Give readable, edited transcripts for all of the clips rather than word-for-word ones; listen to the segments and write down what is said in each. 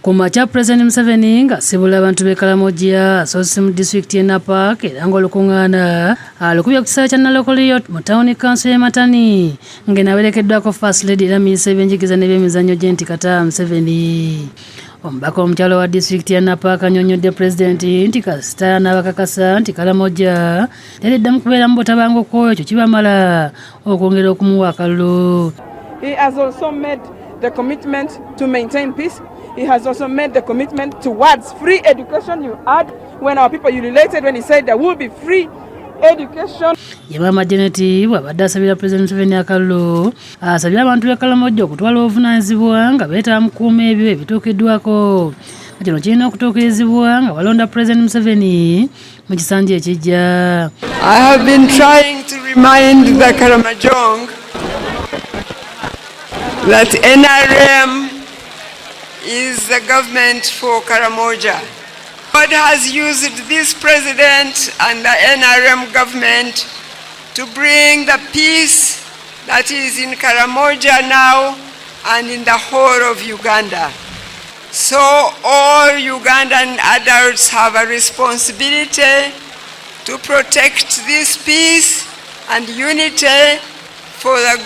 Kumacha President Museveni ngasibula abantu be Karamoja asoose mu district y'e Napak era ng'olukungana alukubye ku kisaawe kya Nalokolio mu town council y'e Matani ng'enawerekeddwako First Lady era minisita w'ebyenjigiriza n'ebyemizannyo Jenti Kata Museveni. Omubaka omukyalo wa district y'e Napak annyonnyodde Pulezidenti nti kasita n'abakakasa nti Karamoja teriddamu kubeera mu butabanguko ekyo kibamala okwongera okumuwa akalulu. He has also made the commitment to maintain peace. He has also made the commitment towards free education. You heard when our people related when he said there will be free education. Yaba Jeneti bw'abadde asabira President Museveni akalulu asabira abantu b'e Karamoja okutwala obuvunaanyizibwa nga beetaba mu kukuuma ebyo ebituukiddwako. Kino kirina okutuukirizibwa nga balonda President Museveni mu kisanja ekijja. I have been trying to remind the Karamojong that NRM is the government for Karamoja. God has used this president and the NRM government to bring the peace that is in Karamoja now and in the whole of Uganda. So all Ugandan adults have a responsibility to protect this peace and unity for the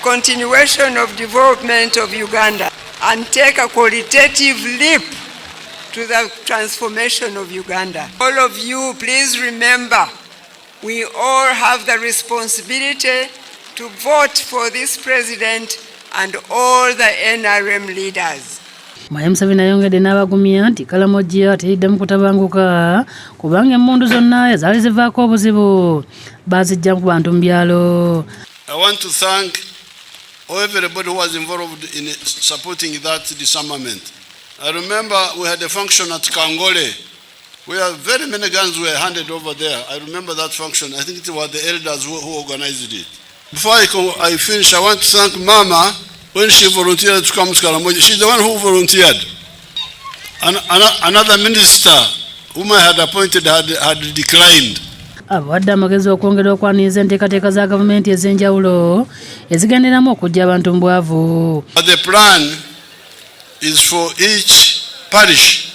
continuation of development of Uganda and take a qualitative leap to the transformation of Uganda. All of you, please remember, we all have the responsibility to vote for this president and all the NRM leaders. Museveni ayongedde n'abagumya nti Karamoja teriddamu kutabanguka kubanga emmundu zonna ezaali zivaako obuzibu baazijja ku bantu mu byalo. I want to thank everybody who was involved in supporting that disarmament. I remember we had a function at Kangole where very many guns were handed over there. I remember that function. I think it was the elders who organized it. Before I finish, I want to thank Mama when she volunteered to come to Karamoja. She's the one who volunteered. Another minister whom I had appointed had declined. Abadde amagezi okwongera okwaniriza enteekateeka za gavumenti ez'enjawulo ezigenderamu okujja abantu mu bwavu. The plan is for each parish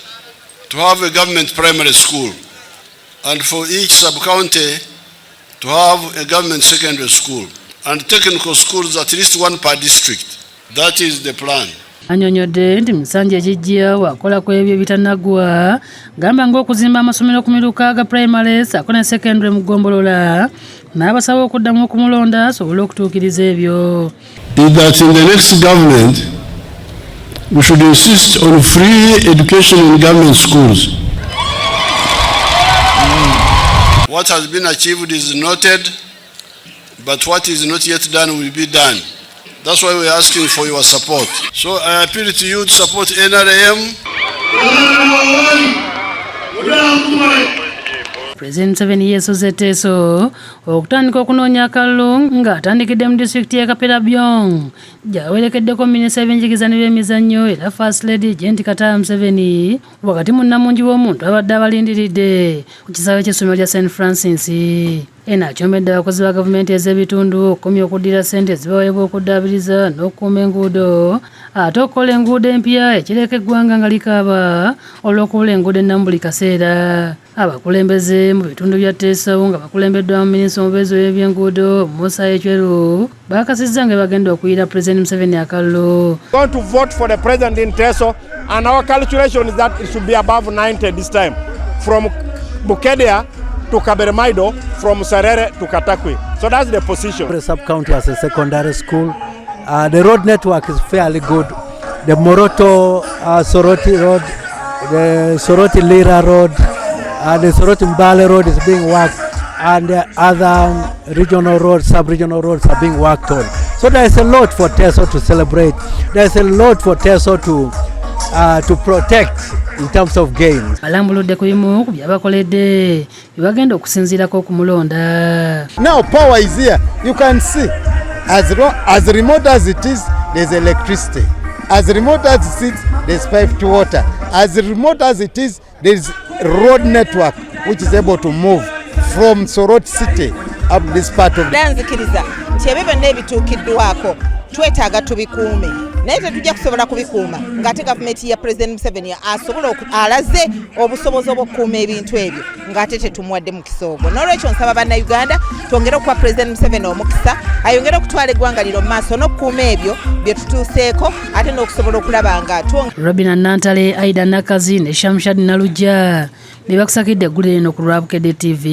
to have a government primary school and for each sub-county to have a government secondary school and technical schools at least one per district. That is the plan. Annyonnyodde nti musanja ekijja wakola ku ebyo ebitannagwa gamba ng'okuzimba amasomero ku miruka ga primary ssaako ne secondary mu Ggombolola n'abasaba okuddamu okumulonda asobole okutuukiriza ebyo. That in the next government we should insist on free education in government schools. What has been achieved is noted, but what is not yet done will be done. That's why we're asking for your support. So I appeal to you to support NRM. President Museveni Yeesozze Teso okutandika okunoonya akalulu ng'atandikidde mu district y'e Kapera-Byong gy'awerekeddeko minisita w'ebyenjigiriza n'ebyemizannyo era First Lady Jenti Kata Museveni wakati mu nnamungi w'omuntu abadde abalindiridde ku kisaawe ky'essomero lya St. Francis. Akyomedde abakozi ba gavumenti ez'ebitundu okukomya okuddira ssente ezibaweebwa okuddaabiriza n'okukuuma enguudo ate okukola enguudo empya ekireka eggwanga nga likaaba olw'okubula enguudo ennamu buli kaseera. Abakulembeze mu bitundu bya Teso nga bakulembeddwamu minisita omubeezi w'ebyenguudo Musa Echweru baakasizza nga bagenda okuyira President Museveni akalulu. We want to vote for the president in Teso and our calculation is that it should be above 90 this time. From Bukedde to Kabermaido, from Sarere to Katakwi. So that's the position. The sub-county has a secondary school. The road network is fairly good. The Moroto Soroti Road, the Soroti Lira Road, the Soroti Mbale Road is being worked, and the other regional roads, sub-regional roads are being worked on. So there is a lot for Teso to celebrate. There is a lot for Teso to protect in terms of gains. Balambuludde ku bimu ku byabakoledde byebagenda okusinziirako okumulonda. Now power is here. You can see as remote as it is, there's electricity. As remote as it is, there's piped water. As remote as it is, there's road network which is able to move from Soroti city up this part of Danzikiriza nti ebyo byonna ebituukiddwako twetaaga tubikuume naye tetujja kusobola kubikuuma ng'ate gavumenti ya Pulezidenti Museveni asobola alaze obusobozi obw'okukuuma ebintu ebyo ng'ate tetumuwadde mukisa ogwo. N'olwekyo nsaba bannayuganda twongere okuwa Pulezidenti Museveni omukisa ayongere okutwala eggwanga lino mu maaso n'okukuuma ebyo bye tutuuseeko ate n'okusobola okulaba nga Robina Nantale, Aida Nakazi ne Shamshad Nalujja ne bakusakidde eggulu lino ku lwa Bukedde TV.